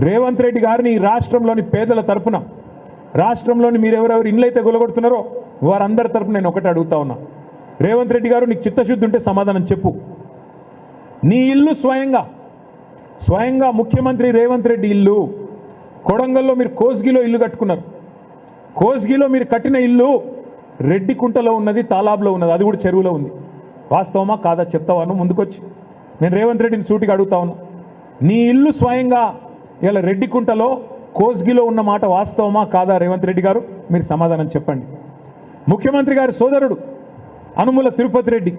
రేవంత్ రెడ్డి గారిని ఈ రాష్ట్రంలోని పేదల తరపున, రాష్ట్రంలోని మీరెవరెవరు ఇళ్ళైతే గొలగొడుతున్నారో వారందరి తరపున నేను ఒకటి అడుగుతా ఉన్నా. రేవంత్ రెడ్డి గారు, నీకు చిత్తశుద్ధి ఉంటే సమాధానం చెప్పు. నీ ఇల్లు స్వయంగా ముఖ్యమంత్రి రేవంత్ రెడ్డి ఇల్లు కొడంగల్లో మీరు కోస్గిలో ఇల్లు కట్టుకున్నారు. కోస్గిలో మీరు కట్టిన ఇల్లు రెడ్డికుంటలో ఉన్నది, తాలాబ్లో ఉన్నది, అది కూడా చెరువులో ఉంది. వాస్తవమా కాదా చెప్తావాను ముందుకొచ్చి? నేను రేవంత్ రెడ్డిని సూటిగా అడుగుతా ఉన్నా. నీ ఇల్లు స్వయంగా ఇలా రెడ్డికుంటలో కోస్గిలో ఉన్న మాట వాస్తవమా కాదా రేవంత్ రెడ్డి గారు? మీరు సమాధానం చెప్పండి. ముఖ్యమంత్రి గారి సోదరుడు అనుముల తిరుపతి రెడ్డి,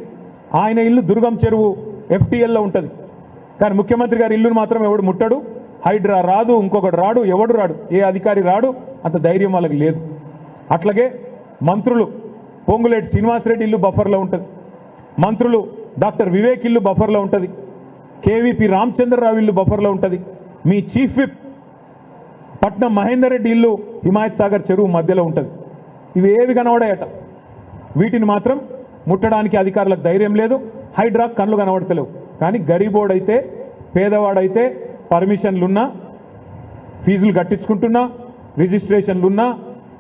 ఆయన ఇల్లు దుర్గం చెరువు FTLలో ఉంటుంది. కానీ ముఖ్యమంత్రి గారి ఇల్లును మాత్రం ఎవడు ముట్టడు. హైడ్రా రాదు, ఇంకొకటి రాడు, ఎవడు రాడు, ఏ అధికారి రాడు, అంత ధైర్యం వాళ్ళకి లేదు. అట్లాగే మంత్రులు పొంగులేటి శ్రీనివాసరెడ్డి ఇల్లు బఫర్లో ఉంటుంది, మంత్రులు డాక్టర్ వివేక్ ఇల్లు బఫర్లో ఉంటుంది, KVP రామచంద్రరావు ఇల్లు బఫర్లో ఉంటుంది, మీ చీఫ్ విప్ పట్నం మహేందర్ రెడ్డి ఇల్లు హిమాయత్ సాగర్ చెరువు మధ్యలో ఉంటుంది. ఇవి ఏవి కనబడాయట, వీటిని మాత్రం ముట్టడానికి అధికారులకు ధైర్యం లేదు. హైడ్రా కళ్ళు కనబడతలేవు. కానీ గరీబోడైతే, పేదవాడైతే పర్మిషన్లున్నా, ఫీజులు కట్టించుకుంటున్నా, రిజిస్ట్రేషన్లున్నా,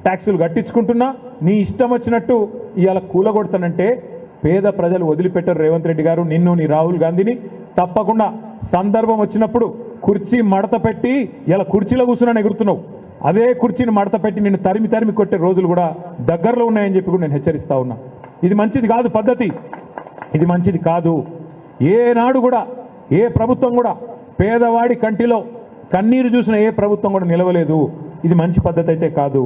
ట్యాక్సులు కట్టించుకుంటున్నా, నీ ఇష్టం వచ్చినట్టు ఇవాళ కూలగొడతానంటే పేద ప్రజలు వదిలిపెట్టారు. రేవంత్ రెడ్డి గారు నిన్ను, నీ రాహుల్ గాంధీని తప్పకుండా సందర్భం వచ్చినప్పుడు కుర్చీ మడత పెట్టి, ఇలా కుర్చీలో కూర్చున్నా ఎగురుతున్నావు, అదే కుర్చీని మడత పెట్టి నిన్ను తరిమి తరిమి కొట్టే రోజులు కూడా దగ్గరలో ఉన్నాయని చెప్పి కూడా నేను హెచ్చరిస్తా ఉన్నా. ఇది మంచిది కాదు పద్ధతి, ఇది మంచిది కాదు. ఏనాడు కూడా ఏ ప్రభుత్వం కూడా పేదవాడి కంటిలో కన్నీరు చూసిన ఏ ప్రభుత్వం కూడా నిలవలేదు. ఇది మంచి పద్ధతి అయితే కాదు.